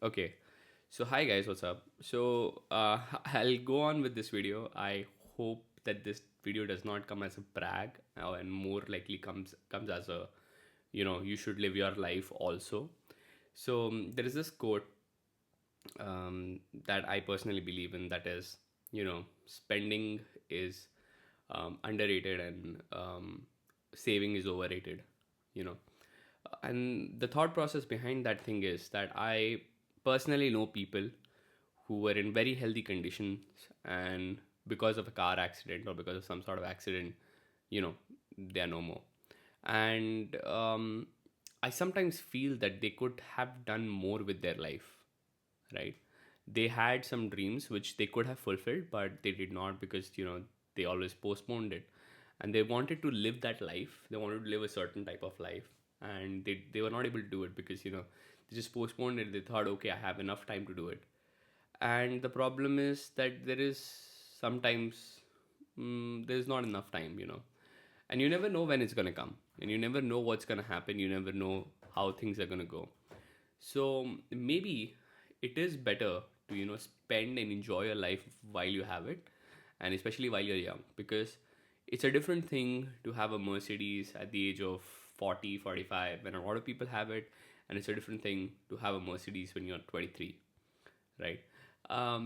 Okay, so hi guys, what's up? I'll go on with this video. I hope that this video does not come as a brag, and more likely comes as a, you should live your life also. There is this quote that I personally believe in, that is, spending is underrated, and saving is overrated. You know, and the thought process behind that thing is that I personally know people who were in very healthy conditions, and because of a car accident or because of some sort of accident, you know they are no more. And I sometimes feel that they could have done more with their life, right? They had some dreams which they could have fulfilled, but they did not, because they always postponed it. And they wanted to live that life, they wanted to live a certain type of life, and they were not able to do it because they just postponed it. They thought, okay, I have enough time to do it. And the problem is that there is sometimes, there is not enough time, and you never know when it's going to come, and you never know what's going to happen, you never know how things are going to go. So maybe it is better to spend and enjoy your life while you have it, and especially while you're young, because it's a different thing to have a Mercedes at the age of 40, 45, when a lot of people have it, and it's a different thing to have a Mercedes when you're 23, right?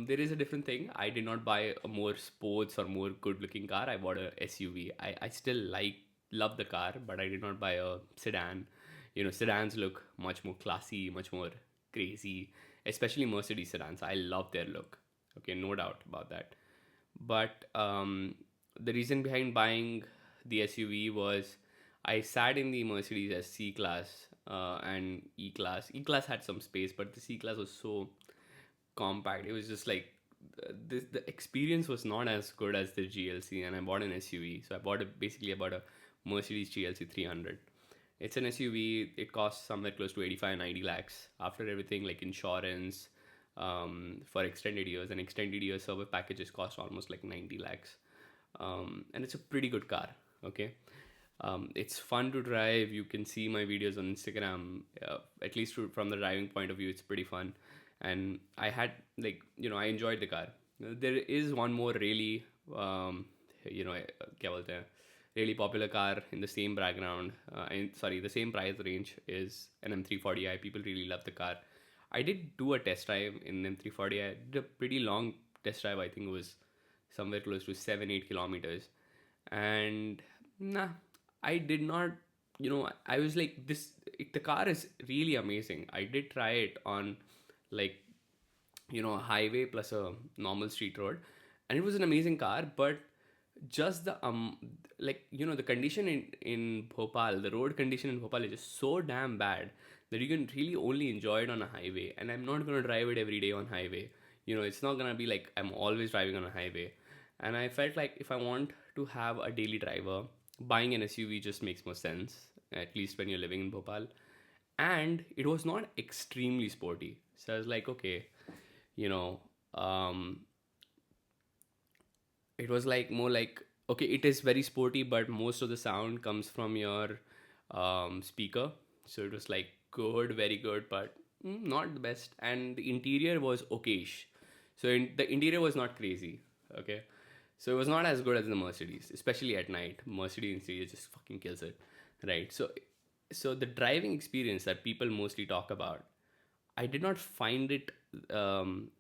There is a different thing. I did not buy a more sports or more good looking car. I bought a SUV. I still love the car, but I did not buy a sedan. Sedans look much more classy, much more crazy, especially Mercedes sedans. I love their look. Okay, no doubt about that. But the reason behind buying the SUV was I sat in the Mercedes as C class and E class. E class had some space, but the C class was so compact. It was just like the experience was not as good as the GLC, and I bought an SUV. So basically about a Mercedes GLC 300. It's an SUV. It costs somewhere close to 85 90 lakhs after everything, like insurance, for extended years, and extended year service packages cost almost like 90 lakhs. And it's a pretty good car. Okay. It's fun to drive. You can see my videos on Instagram. At least from the driving point of view, it's pretty fun. And I had, like, I enjoyed the car. There is one more really, क्या बोलते हैं, really popular car in the same background. Sorry, the same price range is an M340i. People really love the car. I did do a test drive in M340i. I did a pretty long test drive. I think it was somewhere close to 7 8 kilometers, and nah, I did not. I was like, the car is really amazing. I did try it on, like, a highway plus a normal street road, and it was an amazing car. But just the like, the condition in Bhopal, the road condition in Bhopal is just so damn bad that you can really only enjoy it on a highway. And I'm not going to drive it every day on highway. It's not going to be like I'm always driving on a highway. And I felt like if I want to have a daily driver, buying an SUV just makes more sense, at least when you're living in Bhopal. And it was not extremely sporty, so I was like, okay, you know um it was like more like, okay, it is very sporty, but most of the sound comes from your speaker. So it was like good, very good, but not the best. And the interior was okayish. The interior was not crazy. Okay, so it was not as good as the Mercedes, especially at night. Mercedes interior just fucking kills it, right? So the driving experience that people mostly talk about, I did not find it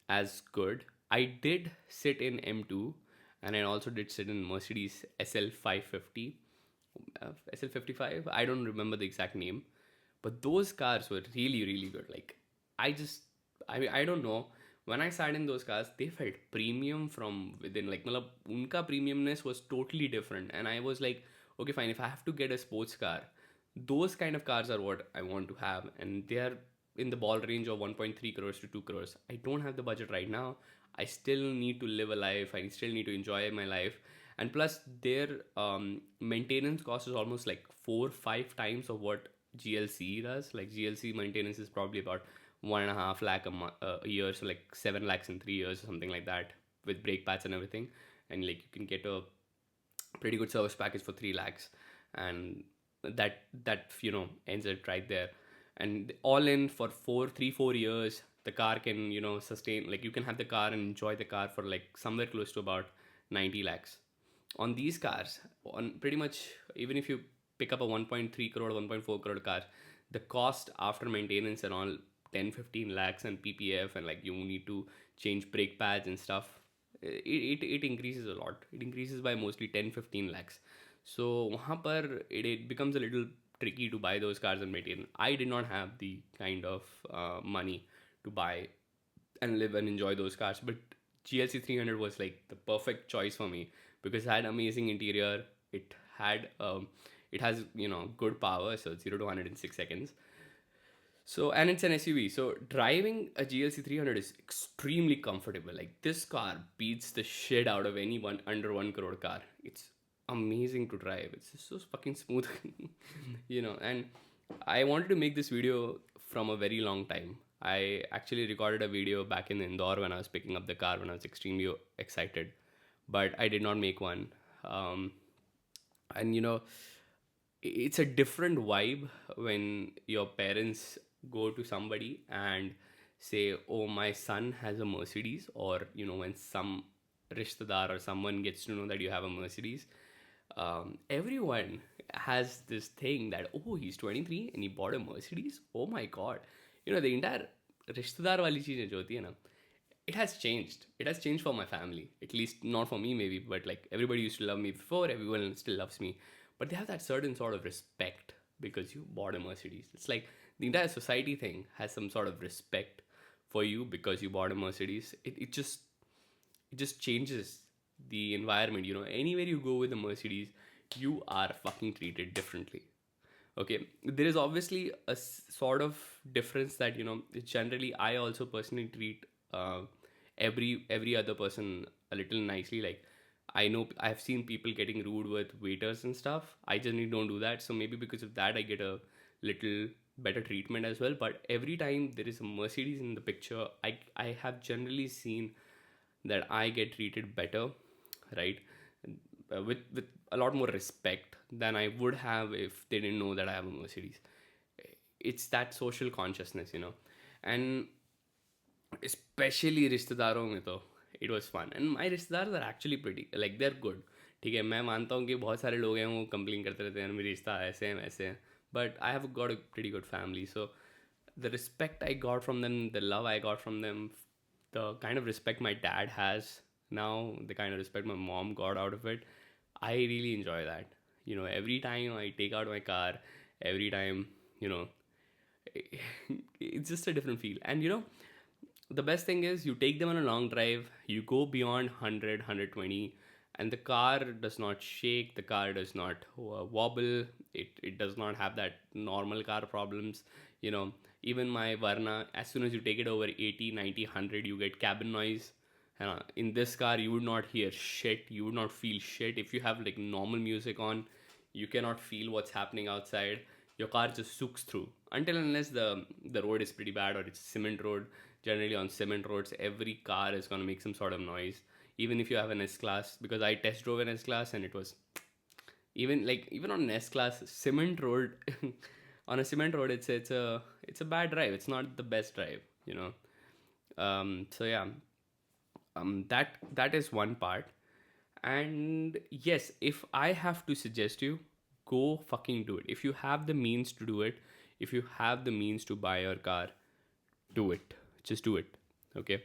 as good. I did sit in M2, and I also did sit in Mercedes SL 550, SL 55. I don't remember the exact name, but those cars were really, really good. Like, I just, I don't know. When I sat in those cars, they felt premium from within. Like, malab, unka premiumness was totally different. And I was like, okay, fine. If I have to get a sports car, those kind of cars are what I want to have, and they are in the ball range of 1.3 crores to 2 crores. I don't have the budget right now. I still need to live a life. I still need to enjoy my life. And plus, their maintenance cost is almost like 4 5 times of what GLC does. Like, GLC maintenance is probably about 1.5 lakh a year, so like 7 lakhs in 3 years or something like that, with brake pads and everything. And like, you can get a pretty good service package for 3 lakhs, and that ends it right there. And all in for 4 3 4 years, the car can, sustain, like, you can have the car and enjoy the car for like somewhere close to about 90 lakhs. On these cars, on pretty much, even if you pick up a 1.3 crore, 1.4 crore car, the cost after maintenance and all, 10, 15 lakhs and ppf, and like you need to change brake pads and stuff, it increases a lot. It increases by mostly 10, 15 lakhs. So वहाँ पर it becomes a little tricky to buy those cars and maintain. I did not have the kind of money to buy and live and enjoy those cars. But GLC 300 was like the perfect choice for me because it had amazing interior. It had it has, good power, so 0 to 100 in 6 seconds. So, and it's an SUV. So driving a GLC 300 is extremely comfortable. Like, this car beats the shit out of anyone under 1 crore car. It's amazing to drive. It's just so fucking smooth, And I wanted to make this video from a very long time. I actually recorded a video back in Indore when I was picking up the car when I was extremely excited, but I did not make one. Um, and it's a different vibe when your parents go to somebody and say, oh, my son has a Mercedes, or when some rishtadar or someone gets to know that you have a Mercedes. Everyone has this thing that, oh, he's 23 and he bought a Mercedes. Oh my god, the entire rishtadar wali cheez jo hoti hai na, it has changed. It has changed for my family. At least not for me, maybe, but like everybody used to love me before, everyone still loves me. But they have that certain sort of respect because you bought a Mercedes. It's like the entire society thing has some sort of respect for you because you bought a Mercedes. It just changes the environment. Anywhere you go with a Mercedes, you are fucking treated differently. Okay, there is obviously a sort of difference that generally I also personally treat every other person a little nicely. Like, I know I've seen people getting rude with waiters and stuff. I generally don't do that, so maybe because of that I get a little better treatment as well. But every time there is a Mercedes in the picture, I have generally seen that I get treated better, right? With a lot more respect than I would have if they didn't know that I have a Mercedes. It's that social consciousness. And especially रिश्तेदारों में तो it was fun. And my रिश्तेदार are actually pretty, like, they're good. ठीक है, मैं मानता हूँ कि बहुत सारे लोग हैं वो कंप्लेन करते रहते हैं मेरे रिश्ता ऐसे हैं वैसे हैं, but I have got a pretty good family. So the respect I got from them, the love I got from them, the kind of respect my dad has now, the kind of respect my mom got out of it, I really enjoy that. Every time I take out my car, every time, you know, it's just a different feel. And the best thing is you take them on a long drive, you go beyond 100, 120, and the car does not shake, the car does not wobble, it does not have that normal car problems. Even my Varna, as soon as you take it over 80, 90, 100, you get cabin noise. In this car, you would not hear shit, you would not feel shit. If you have like normal music on, you cannot feel what's happening outside. Your car just soaks through until unless the road is pretty bad or it's a cement road. Generally on cement roads, every car is going to make some sort of noise, even if you have an S class, because I test drove an S class and it was even on an S class cement road. On a cement road, it's a bad drive. It's not the best drive. So yeah, that is one part. And yes, if I have to suggest you, go fucking do it. If you have the means to do it, if you have the means to buy your car, do it. Just do it. Okay.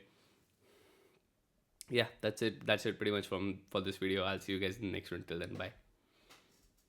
Yeah, that's it. That's it pretty much for this video. I'll see you guys in the next one. Till then, bye.